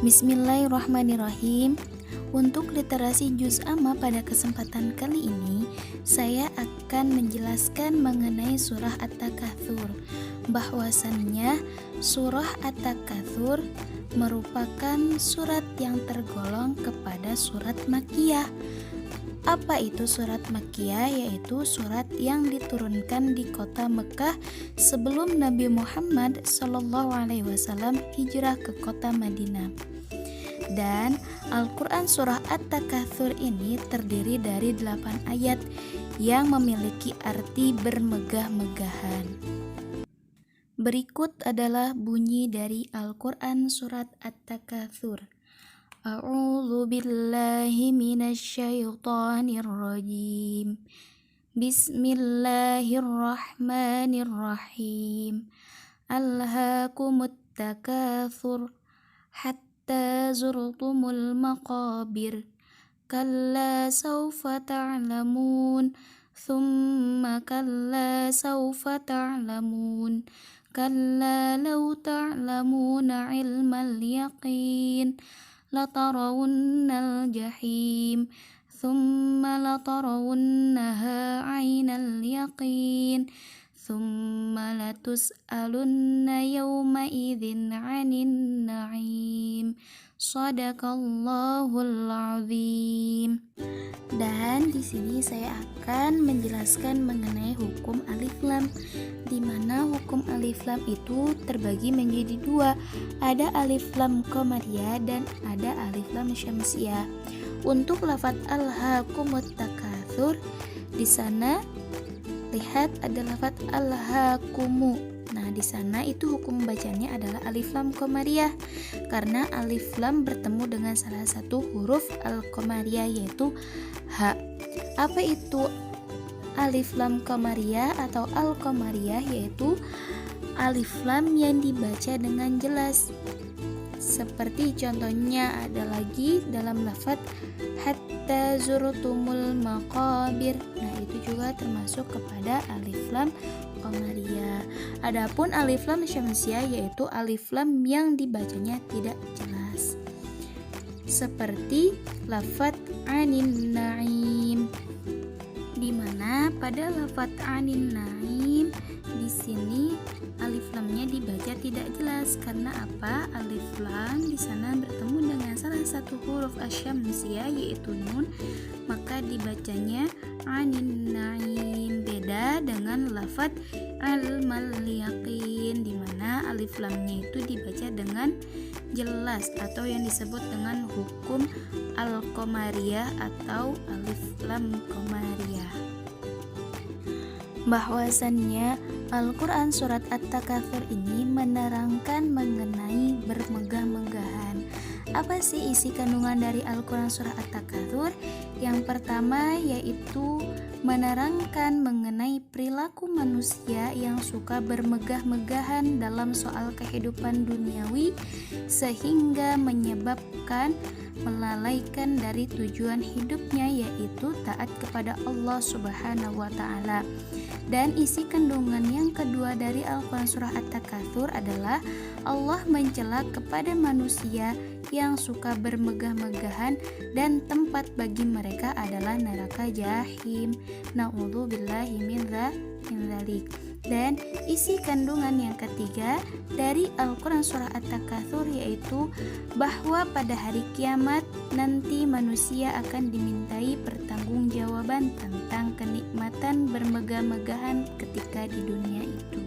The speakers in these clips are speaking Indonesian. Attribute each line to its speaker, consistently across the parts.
Speaker 1: Bismillahirrahmanirrahim. Untuk literasi juz amma pada kesempatan kali ini, saya akan menjelaskan mengenai surah At-Takatsur. Bahwasannya surah At-Takatsur merupakan surat yang tergolong kepada surat Makkiyah. Apa itu surat Makkiyah? Yaitu surat yang diturunkan di kota Mekah sebelum Nabi Muhammad SAW hijrah ke kota Madinah. Dan Al-Quran surah At-Takatsur ini terdiri dari 8 ayat yang memiliki arti bermegah-megahan. Berikut adalah bunyi dari Al-Quran surat At-Takatsur. A'udzu billahi minasyaitonir rajim. Bismillahirrahmanirrahim. Alhaakumut takatsur hatta zurtumul maqabir. Kalla sawfa ta'lamun. Thumma kalla sawfa ta'lamun. Kalla law ta'lamuna ilmal yaqin. Latarawunnal jahim. Thumma latarawunnaha aynal yaqin. Thumma latus'alunna yawma idzin 'anin na'im. Shadaqallahul azim. Dan di sini saya akan menjelaskan mengenai hukum alif lam, di mana hukum alif lam itu terbagi menjadi dua. Ada alif lam qamariyah dan ada alif lam syamsiyah. Untuk lafaz alhaakumut takatsur, di sana lihat ada lafaz alhaakumu. Nah, di sana itu hukum bacanya adalah alif lam qamariyah karena alif lam bertemu dengan salah satu huruf al-qamariyah yaitu ha. Apa itu alif lam qamariyah atau al-qamariyah? Yaitu alif lam yang dibaca dengan jelas. Seperti contohnya ada lagi dalam lafaz hatta zurtumul maqabir. Nah, itu juga termasuk kepada alif lam qamariyah. Adapun alif lam syamsiyah yaitu alif lam yang dibacanya tidak jelas. Seperti lafaz anin naim, di mana pada lafaz anin naim di sini alif lamnya dibaca tidak jelas karena apa? Alif lam di sana bertemu dengan salah satu huruf asyamsiyah yaitu nun, maka dibacanya anin naim. Beda dengan lafaz ilmal yaqin, di mana alif lamnya itu dibaca dengan jelas atau yang disebut dengan hukum al-qamariyah atau alif lam qamariyah. Bahwasannya Al-Quran surat At-Takatsur ini menerangkan mengenai bermegah-megahan. Apa sih isi kandungan dari Al-Quran surah At-Takatsur? Yang pertama yaitu menerangkan mengenai perilaku manusia yang suka bermegah-megahan dalam soal kehidupan duniawi sehingga menyebabkan melalaikan dari tujuan hidupnya yaitu taat kepada Allah Subhanahu wa taala. Dan isi kandungan yang kedua dari Al-Quran surah At-Takatsur adalah Allah mencela kepada manusia yang suka bermegah-megahan dan tempat bagi mereka adalah neraka jahim. Na'udzubillahi min dzalik. Dan isi kandungan yang ketiga dari Al-Quran surah At-Takatsur yaitu bahwa pada hari kiamat nanti manusia akan dimintai pertanggungjawaban tentang kenikmatan bermegah-megahan ketika di dunia itu.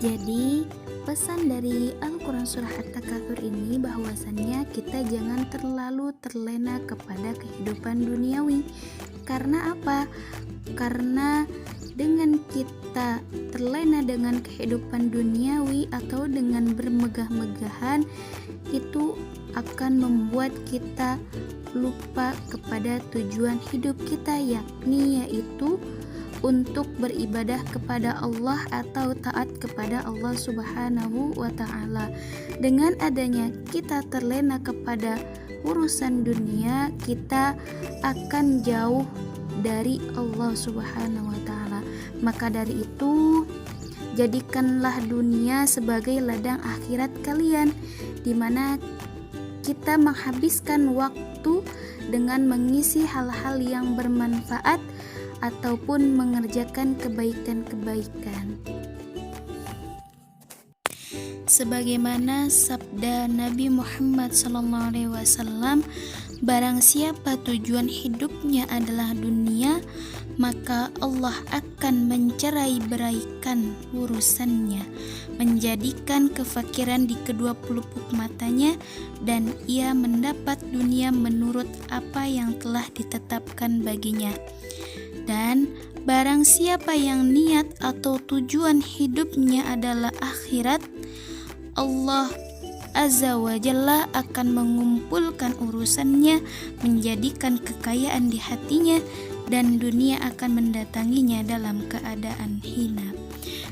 Speaker 1: Jadi pesan dari Al-Quran surah At-Takatsur ini bahwasannya kita jangan terlalu terlena kepada kehidupan duniawi. Karena apa? Karena dengan kita terlena dengan kehidupan duniawi atau dengan bermegah-megahan, itu akan membuat kita lupa kepada tujuan hidup kita, yakni yaitu untuk beribadah kepada Allah atau taat kepada Allah Subhanahu wa taala. Dengan adanya kita terlena kepada urusan dunia, kita akan jauh dari Allah Subhanahu wa taala. Maka dari itu, jadikanlah dunia sebagai ladang akhirat kalian, di mana kita menghabiskan waktu dengan mengisi hal-hal yang bermanfaat ataupun mengerjakan kebaikan-kebaikan. Sebagaimana sabda Nabi Muhammad SAW, barang siapa tujuan hidupnya adalah dunia, maka Allah akan mencerai-beraikan urusannya, menjadikan kefakiran di kedua pelupuk matanya, dan ia mendapat dunia menurut apa yang telah ditetapkan baginya. Dan barang siapa yang niat atau tujuan hidupnya adalah akhirat, Allah Azza wa Jalla akan mengumpulkan urusannya, menjadikan kekayaan di hatinya, dan dunia akan mendatanginya dalam keadaan hina.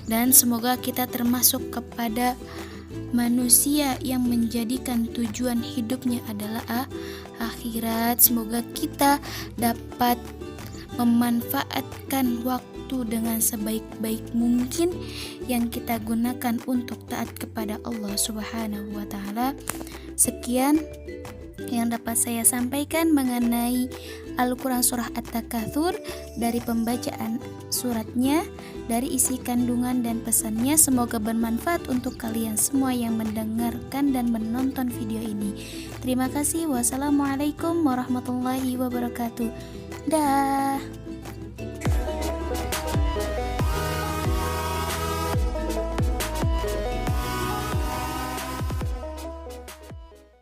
Speaker 1: Dan semoga kita termasuk kepada manusia yang menjadikan tujuan hidupnya adalah akhirat. Semoga kita dapat memanfaatkan waktu dengan sebaik-baik mungkin yang kita gunakan untuk taat kepada Allah Subhanahu wa taala. Sekian yang dapat saya sampaikan mengenai Al-Quran Surah At-Takatsur, dari pembacaan suratnya, dari isi kandungan dan pesannya. Semoga bermanfaat untuk kalian semua yang mendengarkan dan menonton video ini. Terima kasih. Wassalamualaikum warahmatullahi wabarakatuh. Dah.